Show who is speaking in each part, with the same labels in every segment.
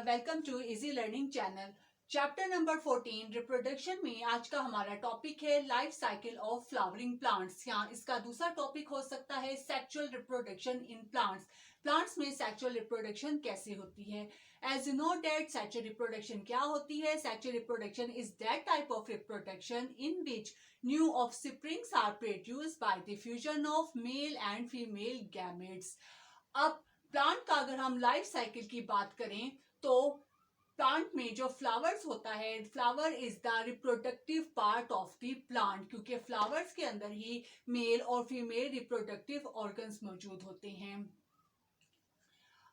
Speaker 1: Welcome to easy learning channel. Chapter number 14 reproduction में आज का हमारा टॉपिक है life cycle of flowering plants. यहाँ इसका दूसरा टॉपिक हो सकता है sexual reproduction in plants. Plants में सेक्सुअल रिप्रोडक्शन कैसे होती है। As you know that sexual reproduction क्या होती है। Sexual reproduction is that type of reproduction in which new offsprings are produced by the fusion of male and female gametes. अब plant का अगर हम लाइफ साइकिल की बात करें तो प्लांट में जो फ्लावर्स होता है, flower is the reproductive part of the plant, क्योंकि फ्लावर्स के अंदर ही मेल और फीमेल रिप्रोडक्टिव ऑर्गन्स मौजूद होते हैं।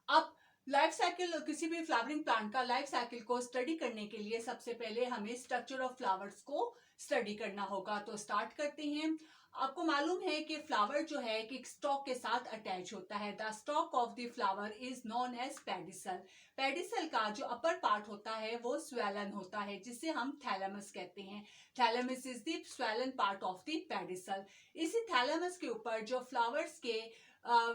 Speaker 1: अब लाइफ साइकिल, किसी भी फ्लावरिंग प्लांट का लाइफ साइकिल को स्टडी करने के लिए सबसे पहले हमें स्ट्रक्चर ऑफ फ्लावर्स को स्टडी करना होगा। तो स्टार्ट करते हैं। आपको मालूम है कि फ्लावर जो है कि स्टॉक के साथ अटैच होता है। The stalk of the flower is known as pedicel. Pedicel का जो अपर पार्ट होता है वो स्वेलन होता है, जिसे हम थैलेमस कहते हैं। Thalamus is the swollen part of the pedicel. इसी थैलेमस के ऊपर जो फ्लावर्स के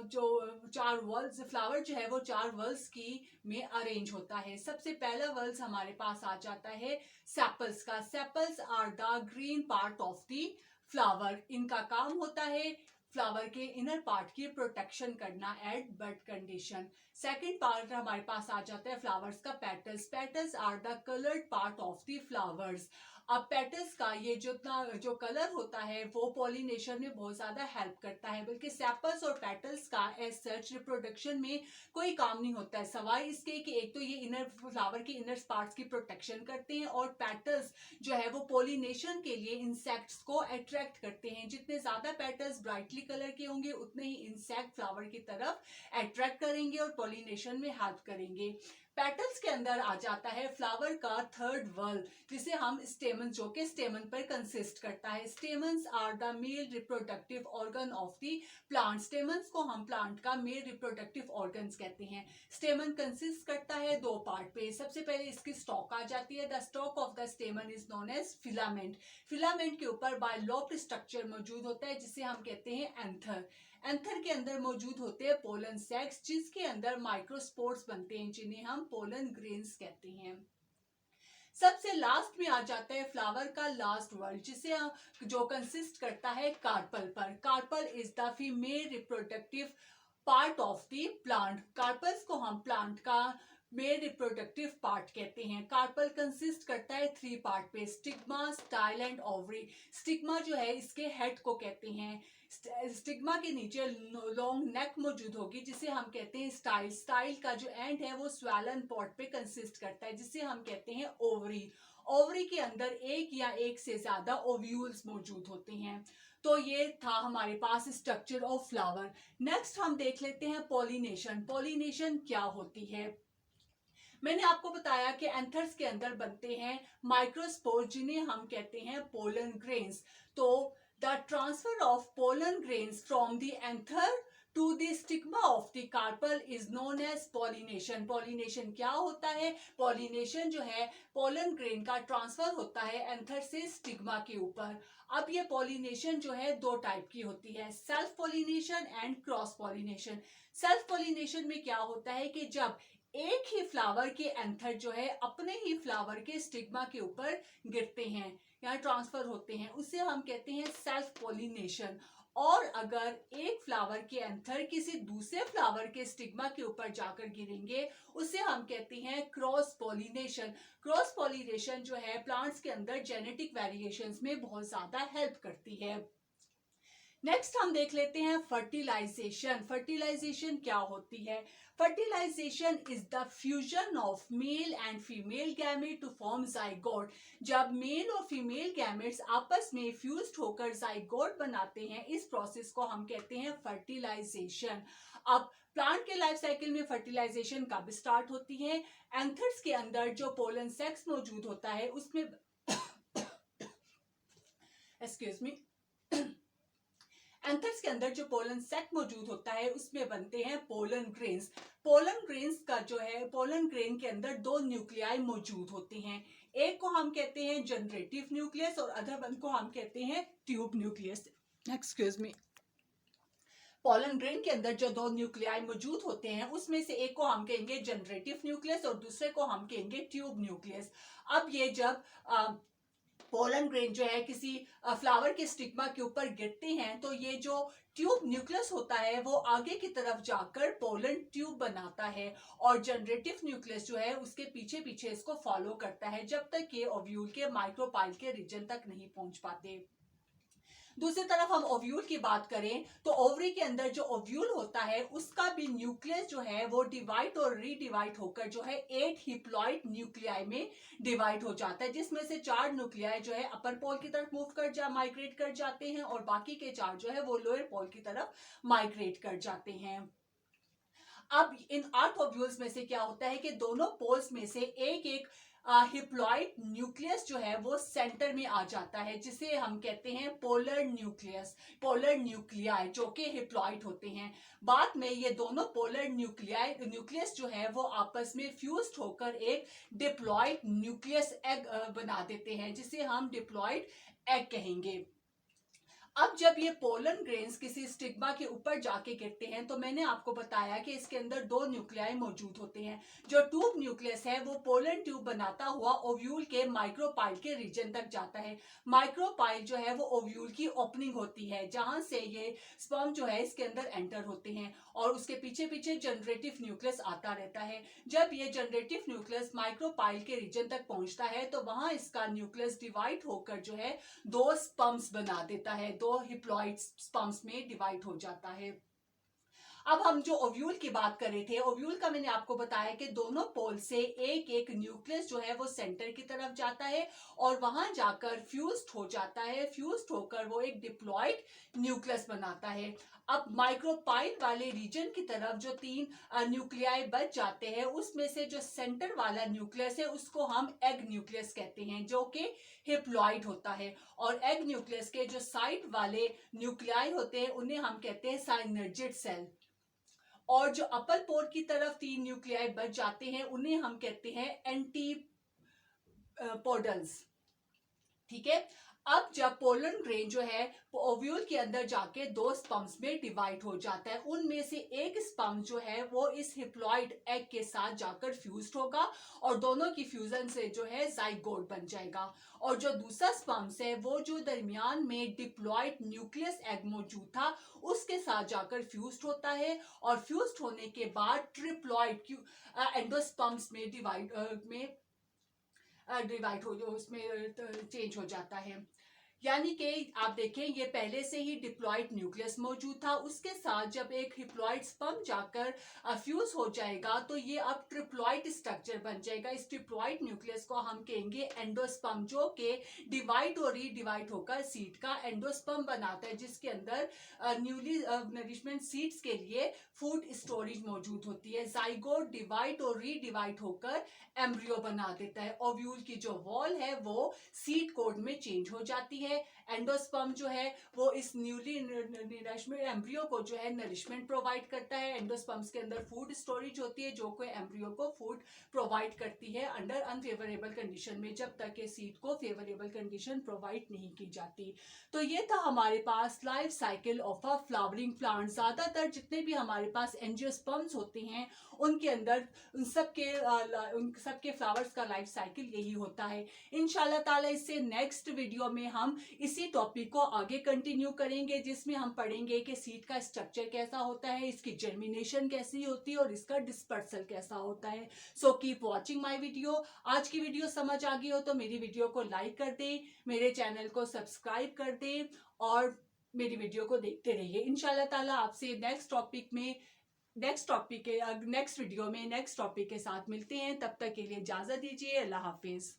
Speaker 1: जो चार वर्ल्स, फ्लावर जो है वो चार वर्ल्स की में अरेंज होता है। सबसे पहला वर्ल्स हमारे पास आ जाता है सेपल्स का। Sepals are the green part of the flower. इनका काम होता है फ्लावर के इनर पार्ट की प्रोटेक्शन करना at bud condition. Second part हमारे पास आ जाता है फ्लावर्स का petals. Petals are the coloured part of the flowers. अब पेटल्स का ये जो कलर होता है वो पॉलिनेशन में बहुत ज्यादा हेल्प करता है, बल्कि सेपल्स और पेटल्स का एज सच रिप्रोडक्शन में कोई काम नहीं होता है, सवाई इसके कि एक तो ये इनर फ्लावर के इनर पार्ट्स की प्रोटेक्शन करते हैं और पेटल्स जो है वो पॉलिनेशन के लिए इंसेक्ट्स को अट्रैक्ट करते हैं। जितने ज्यादा पेटल्स ब्राइटली कलर के होंगे उतने ही इंसेक्ट फ्लावर की तरफ अट्रैक्ट करेंगे और पॉलिनेशन में हेल्प करेंगे। पेटल्स के अंदर आ जाता है फ्लावर का थर्ड वर्ल, जिसे हम स्टेमन, जो कि स्टेमन पर कंसिस्ट करता है। Stamens are the male reproductive organ of the plant. Stamens को हम प्लांट का मेल रिप्रोडक्टिव ऑर्गन्स कहते हैं। स्टेमन कंसिस्ट करता है दो पार्ट पे। सबसे पहले इसकी स्टॉक आ जाती है। The stalk of the stamen is known as filament. Filament के ऊपर बायलॉब्ड स्ट्रक्चर मौजूद होता है, जिसे हम कहते हैं एंथर। एंथर के अंदर मौजूद होते हैं पोलन सैक्स, जिसके अंदर माइक्रोस्पोर्स बनते हैं, जिन्हें हम पोलन ग्रेन्स कहते हैं। सबसे लास्ट में आ जाता है फ्लावर का लास्ट वर्ड, जिसे जो कंसिस्ट करता है कार्पल पर। Carpel is the female reproductive part of the plant. Carpels को हम प्लांट का मेल रिप्रोडक्टिव पार्ट कहते हैं। कार्पल कंसिस्ट करता है थ्री पार्ट पे, stigma, style and ovary. Stigma जो है इसके हेड को कहते हैं। स्टिग्मा के नीचे लॉन्ग नेक मौजूद होगी, जिसे हम कहते हैं स्टाइल। स्टाइल का जो एंड है वो स्वेलन पॉट पे कंसिस्ट करता है, जिसे हम कहते हैं ओवरी। ओवरी के अंदर एक या एक से ज्यादा ओव्यूल्स मौजूद होते हैं। तो ये था हमारे पास स्ट्रक्चर ऑफ फ्लावर। नेक्स्ट हम देख लेते हैं पॉलिनेशन। पॉलिनेशन क्या होती है। मैंने आपको बताया कि एंथर्स के अंदर बनते हैं माइक्रोस्पोर, जिन्हें हम कहते हैं पोलन ग्रेन्स। तो the transfer of pollen grains from the anther to the stigma of the carpel is known as pollination. Pollination क्या होता है। पॉलिनेशन जो है पोलन ग्रेन का ट्रांसफर होता है एंथर से स्टिग्मा के ऊपर। अब ये पॉलिनेशन जो है दो टाइप की होती है, self pollination and cross pollination. Self pollination में क्या होता है कि जब एक ही फ्लावर के एंथर जो है अपने ही फ्लावर के स्टिग्मा के ऊपर गिरते हैं या ट्रांसफर होते हैं, उसे हम कहते हैं सेल्फ पॉलिनेशन। और अगर एक फ्लावर के एंथर किसी दूसरे फ्लावर के स्टिग्मा के ऊपर जाकर गिरेंगे, उसे हम कहते हैं क्रॉस पॉलिनेशन। क्रॉस पॉलिनेशन जो है प्लांट्स के अंदर जेनेटिक वेरिएशंस में बहुत ज्यादा हेल्प करती है। नेक्स्ट हम देख लेते हैं फर्टिलाइजेशन। फर्टिलाइजेशन क्या होती है। Fertilisation is the fusion of male and female gamete to form zygote. जब मेल और फीमेल गैमेट्स आपस में फ्यूज्ड होकर जाइगोट बनाते हैं, इस प्रोसेस को हम कहते हैं फर्टिलाइजेशन। अब प्लांट के लाइफ साइकिल में फर्टिलाइजेशन कब स्टार्ट होती है। एंथर्स के अंदर जो पोलन सेक्स मौजूद होता है उसमें एक्सक्यूज मी एंथर्स के अंदर जो पोलन सेक मौजूद होता है उसमें बनते हैं पोलन ग्रेन्स। पोलन ग्रेन्स का जो है, पोलन ग्रेन के अंदर दो न्यूक्लियाई मौजूद होते हैं। एक को हम कहते हैं जनरेटिव न्यूक्लियस और अदर वन को हम कहते हैं tube nucleus. Excuse me. Pollen grain के अंदर जो दो न्यूक्लियाई मौजूद होते हैं उसमें से एक को हम कहेंगे जनरेटिव न्यूक्लियस और दूसरे को हम कहेंगे ट्यूब न्यूक्लियस। अब ये जब पोलन ग्रेन जो है किसी फ्लावर के स्टिग्मा के ऊपर गिरते हैं तो ये जो ट्यूब न्यूक्लियस होता है वो आगे की तरफ जाकर पोलन ट्यूब बनाता है और जनरेटिव न्यूक्लियस जो है उसके पीछे पीछे इसको फॉलो करता है जब तक ये ओव्यूल के माइक्रोपाइल के रीजन तक नहीं पहुंच पाते। दूसरी तरफ हम ओव्यूल की बात करें तो ओवरी के अंदर जो ओव्यूल होता है उसका भी न्यूक्लियस जो है वो डिवाइड और रीडिवाइड होकर जो है 8 हिप्लॉइड न्यूक्लियाई में डिवाइड हो जाता है, जिसमें से 4 न्यूक्लियाई जो है अपर पोल की तरफ मूव कर माइग्रेट कर जाते हैं और बाकी के 4 जो है वो लोअर पोल की तरफ माइग्रेट कर जाते हैं। अब इन 8 ओव्यूल्स में से क्या होता है कि दोनों पोल्स में से एक एक हिप्लॉइड न्यूक्लियस जो है वो सेंटर में आ जाता है, जिसे हम कहते हैं पोलर न्यूक्लियस, पोलर न्यूक्लियाई जो कि हिप्लॉइड होते हैं। बाद में ये दोनों पोलर न्यूक्लियस जो है वो आपस में फ्यूज्ड होकर एक डिप्लॉइड न्यूक्लियस एग बना देते हैं, जिसे हम डिप्लॉइड एग कहेंगे। अब जब ये पोलन ग्रेन्स किसी स्टिग्मा के ऊपर जाके गिरते हैं तो मैंने आपको बताया कि इसके अंदर दो न्यूक्लियाई मौजूद होते हैं। जो ट्यूब न्यूक्लियस है वो पोलन ट्यूब बनाता हुआ ओव्यूल के माइक्रोपाइल के रीजन तक जाता है। माइक्रोपाइल जो है वो ओव्यूल की ओपनिंग होती है जहां से ये स्पर्म जो है इसके अंदर एंटर होते हैं और उसके पीछे पीछे जनरेटिव न्यूक्लियस आता रहता है। जब ये जनरेटिव न्यूक्लियस माइक्रोपाइल के रीजन तक पहुंचता है तो वहां इसका न्यूक्लियस डिवाइड होकर जो है दो स्पर्म्स बना देता है, दो हिप्लॉइड स्पर्म्स में डिवाइड हो जाता है। अब हम जो ओव्यूल की बात कर रहे थे, ओव्यूल का मैंने आपको बताया कि दोनों पोल से एक एक न्यूक्लियस जो है वो सेंटर की तरफ जाता है और वहां जाकर फ्यूज्ड हो जाता है। फ्यूज्ड होकर वो एक डिप्लॉइड न्यूक्लियस बनाता है। अब माइक्रोपाइल वाले रीजन की तरफ जो 3 न्यूक्लियाई बच जाते हैं उसमें से जो सेंटर वाला न्यूक्लियस है उसको हम एग न्यूक्लियस कहते हैं, जो कि हिप्लॉइड होता है। और एग न्यूक्लियस के जो साइड वाले न्यूक्लियाई होते हैं उन्हें हम कहते हैं साइनर्जिड सेल। और जो अपर पोर की तरफ 3 न्यूक्लियाई बच जाते हैं उन्हें हम कहते हैं एंटीपोडल्स। ठीक है। अब जब पोलन ग्रेन जो है ओव्यूल के अंदर जाके दो स्पर्म्स में डिवाइड हो जाता है, उनमें से एक स्पर्म जो है वो इस हिप्लॉइड एग के साथ जाकर फ्यूज्ड होगा और दोनों की फ्यूजन से जो है जाइगोट बन जाएगा। और जो दूसरा स्पर्म्स है वो जो दरमियान में डिप्लॉइड न्यूक्लियस एग मौजूद था उसके साथ जाकर फ्यूज्ड होता है और फ्यूज्ड होने के बाद ट्रिप्लॉइड एंडोस्पर्म्स में डिवाइड हो, उसमें चेंज हो जाता है। यानी कि आप देखें ये पहले से ही डिप्लॉइड न्यूक्लियस मौजूद था, उसके साथ जब एक हिप्लॉइड स्पर्म जाकर फ्यूज हो जाएगा तो ये अब ट्रिप्लॉइड स्ट्रक्चर बन जाएगा। इस ट्रिप्लॉइड न्यूक्लियस को हम कहेंगे एंडोस्पर्म, जो कि डिवाइड और रीडिवाइड होकर सीड का एंडोस्पर्म बनाता है, जिसके अंदर न्यूली नरिशमेंट सीड्स के लिए फूड स्टोरेज मौजूद होती है। जाइगोट डिवाइड और रीडिवाइड होकर एम्ब्रियो बना देता है। ओव्यूल की जो वॉल है वो सीड कोड में चेंज हो जाती है। एंडोस्पर्म जो है वो इस न्यूली नरिशमेंट एम्ब्रियो को जो है नरिशमेंट प्रोवाइड करता है। एंडोस्पर्म्स के अंदर फूड स्टोरेज होती है जो कि एम्ब्रियो को फूड प्रोवाइड करती है अंडर अनफेवरेबल कंडीशन में, जब तक के सीड को फेवरेबल कंडीशन प्रोवाइड नहीं की जाती। तो ये था हमारे पास life cycle of a flowering plant. ज्यादातर जितने भी हमारे पास एंजियोस्पर्म्स होते हैं उनके अंदर उन सबके फ्लावर्स का लाइफ साइकिल यही होता है। इंशाल्लाह ताला इससे नेक्स्ट वीडियो में हम इसी टॉपिक को आगे कंटिन्यू करेंगे, जिसमें हम पढ़ेंगे कि सीड का स्ट्रक्चर कैसा होता है, इसकी जर्मिनेशन कैसी होती है और इसका डिस्पर्सल कैसा होता है। So keep watching my video. आज की वीडियो समझ आ गई हो तो मेरी वीडियो को लाइक कर दें, मेरे चैनल को सब्सक्राइब कर दें और मेरी वीडियो को देखते रहिए। इंशाल्लाह ताला आपसे नेक्स्ट वीडियो में नेक्स्ट टॉपिक के साथ मिलते हैं। तब तक के लिए इजाजत दीजिए। अल्लाह हाफिज।